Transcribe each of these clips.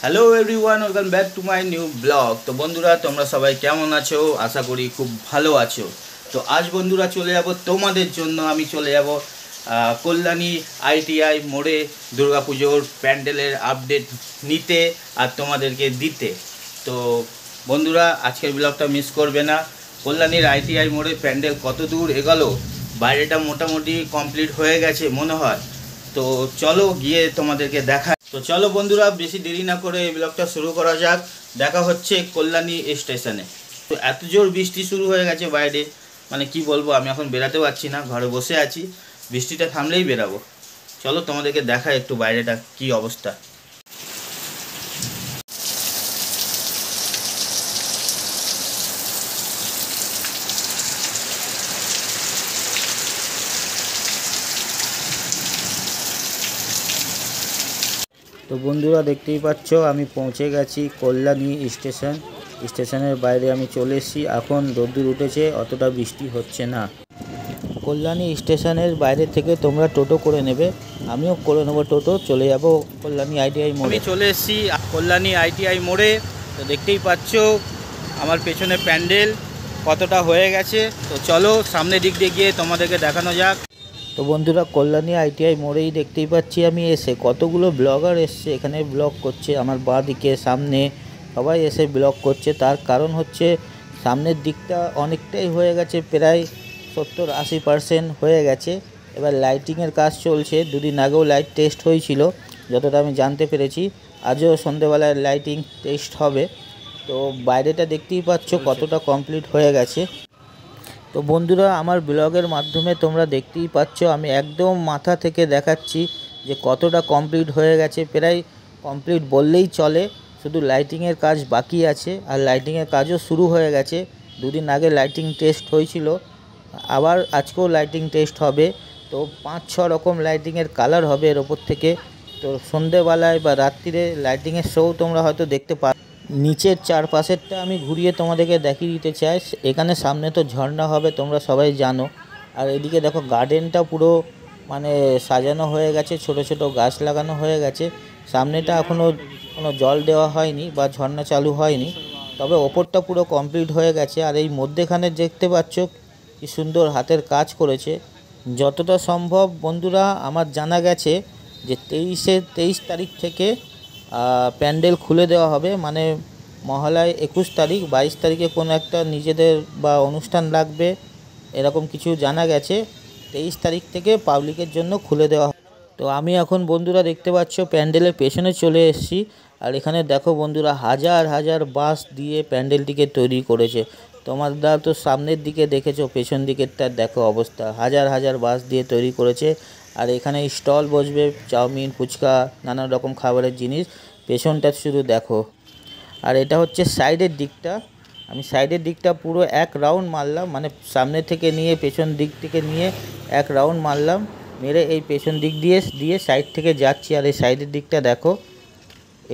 Hello everyone, welcome back to my new blog. তো বন্ধুরা, তোমরা সবাই কেমন আছো? আশা করি খুব ভালো আছো। তো আজ বন্ধুরা চলে যাব তোমাদের জন্য, আমি চলে যাব কল্যাণী ITI মোড়ে দুর্গাপুজোর প্যান্ডেলের আপডেট নিতে আর তোমাদেরকে দিতে। তো বন্ধুরা, আজকের ব্লগটা মিস করবে না। কল্যাণীর ITI মোড়ে প্যান্ডেল কত দূর এগোলো, বাইরেটা মোটামুটি কমপ্লিট হয়ে গেছে মনে হয়। তো চলো গিয়ে তোমাদেরকে দেখা। তো চলো বন্ধুরা, বেশি দেরি না করে এই ব্লগটা শুরু করা যাক। দেখা হচ্ছে কল্যাণী স্টেশনে। তো এত জোর বৃষ্টি শুরু হয়ে গেছে বাইরে, মানে কি বলবো, আমি এখন বেরাতে পারছি না, ঘরে বসে আছি। বৃষ্টিটা থামলেই বেরাবো। চলো তোমাদেরকে দেখা একটু বাইরেটা কি অবস্থা। তো বন্ধুরা, দেখতেই পাচ্ছ আমি পৌঁছে গেছি কল্যাণী স্টেশনের বাইরে আমি চলে এসেছি। এখন রোদ্দুর উঠেছে, অতটা বৃষ্টি হচ্ছে না। কল্যাণী স্টেশনের বাইরে থেকে তোমরা টোটো করে নেবে, আমিও করে নেবো টোটো। চলে যাব কল্যাণী ITI মোড়ে। আমি চলে এসেছি কল্যাণী ITI মোড়ে। তো দেখতেই পাচ্ছ আমার পেছনে প্যান্ডেল কতটা হয়ে গেছে। তো চলো সামনের দিক দিয়ে গিয়ে তোমাদেরকে দেখানো যাক। তো বন্ধুরা, কল্যাণী ITI মোড়েই দেখতেই পাচ্ছি আমি এসে কতগুলো ব্লগার এসছে এখানে ব্লগ করছে। আমার বাঁ দিকে সামনে সবাই এসে ব্লগ করছে। তার কারণ হচ্ছে সামনের দিকটা অনেকটাই হয়ে গেছে, প্রায় 70-80% হয়ে গেছে। এবার লাইটিংয়ের কাজ চলছে। দুদিন আগেও লাইট টেস্ট হয়েছিল যতটা আমি জানতে পেরেছি। আজও সন্ধেবেলায় লাইটিং টেস্ট হবে। তো বাইরেটা দেখতেই পাচ্ছ কতটা কমপ্লিট হয়ে গেছে। তো বন্ধুরা, আমার ব্লগের মাধ্যমে তোমরা দেখতেই পাচ্ছ আমি একদম মাথা থেকে দেখাচ্ছি যে কতটা কমপ্লিট হয়ে গেছে। প্রায় কমপ্লিট বললেই চলে, শুধু লাইটিংয়ের কাজ বাকি আছে। আর লাইটিংয়ের কাজও শুরু হয়ে গেছে। দুদিন আগে লাইটিং টেস্ট হয়েছিল, আবার আজকেও লাইটিং টেস্ট হবে। তো 5-6 রকম লাইটিংয়ের কালার হবে এর ওপর থেকে। তো সন্ধেবেলায় বা রাত্রিরে লাইটিংয়ের শো তোমরা হয়তো দেখতে পাবে। নিচের চারপাশেরটা আমি ঘুরিয়ে তোমাদেরকে দেখিয়ে দিতে চাই। এখানে সামনে তো ঝর্ণা হবে, তোমরা সবাই জানো। আর এদিকে দেখো গার্ডেনটা পুরো মানে সাজানো হয়ে গেছে, ছোট ছোট গাছ লাগানো হয়ে গেছে। সামনেটা এখনও কোনো জল দেওয়া হয়নি বা ঝর্ণা চালু হয়নি, তবে ওপরটা পুরো কমপ্লিট হয়ে গেছে। আর এই মধ্যেখানে দেখতে পাচ্ছ কি সুন্দর হাতের কাজ করেছে। যতটা সম্ভব বন্ধুরা আমার জানা গেছে যে 23 তারিখ থেকে প্যান্ডেল খুলে দেওয়া হবে। মানে মহালয় 21 তারিখ, 22 তারিখে কোনো একটা নিজেদের বা অনুষ্ঠান লাগবে এরকম কিছু জানা গেছে। 23 তারিখ থেকে পাবলিকের জন্য খুলে দেওয়া হবে। তো আমি এখন বন্ধুরা দেখতে পাচ্ছ প্যান্ডেলের পেছনে চলে এসেছি। আর এখানে দেখো বন্ধুরা, হাজার হাজার বাঁশ দিয়ে প্যান্ডেলটিকে তৈরি করেছে। তোমরা তো সামনের দিকে দেখেছো, পেছন দিকেরটা দেখো অবস্থা। হাজার হাজার বাঁশ দিয়ে তৈরি করেছে। আর এখানে স্টল বসবে, চাউমিন, ফুচকা, নানা রকম খাবারের জিনিস। পেছনটা শুধু দেখো। আর এটা হচ্ছে সাইডের দিকটা। আমি সাইডের দিকটা পুরো এক রাউন্ড মারলাম, মানে সামনে থেকে নিয়ে পেছন দিক থেকে নিয়ে এক রাউন্ড মারলাম। মেরে এই পেছন দিক দিয়ে সাইড থেকে যাচ্ছি। আর এই সাইডের দিকটা দেখো,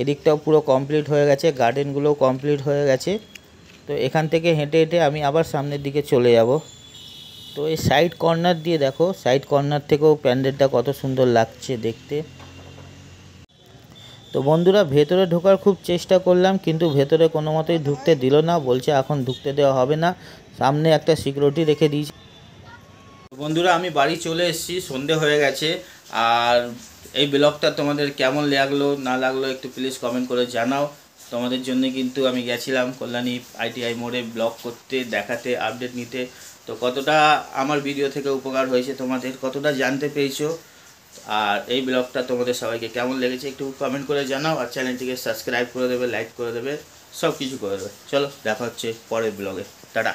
এদিকটাও পুরো কমপ্লিট হয়ে গেছে, গার্ডেনগুলোও কমপ্লিট হয়ে গেছে। তো এখান থেকে হেঁটে হেঁটে আমি আবার সামনের দিকে চলে যাব। তো এই সাইড কর্নার দিয়ে দেখো, সাইড কর্নার থেকেও প্যান্ডেলটা কত সুন্দর লাগছে দেখতে। তো বন্ধুরা, ভেতরে ঢোকার খুব চেষ্টা করলাম, কিন্তু ভেতরে কোনো মতেই ঢুকতে দিল না। বলছে এখন ঢুকতে দেওয়া হবে না, সামনে একটা সিকিউরিটি রেখে দিয়েছে। বন্ধুরা, আমি বাড়ি চলে এসেছি, সন্ধে হয়ে গেছে। আর এই ব্লগটা তোমাদের কেমন লাগলো না লাগলো একটু প্লিজ কমেন্ট করে জানাও। তোমাদের জন্য কিন্তু আমি গেছিলাম কল্যাণী ITI মোড়ে ব্লগ করতে, দেখাতে, আপডেট নিতে। তো কতটা আমার ভিডিও থেকে উপকার হয়েছে, তোমাদের কতটা জানতে পেরেছো, আর এই ব্লগটা তোমাদের সবাইকে কেমন লেগেছে একটু কমেন্ট করে জানাও। আর চ্যানেলটিকে সাবস্ক্রাইব করে দেবে, লাইক করে দেবে, সব কিছু করে দেবে। চলো দেখা হচ্ছে পরের ব্লগে। টাটা।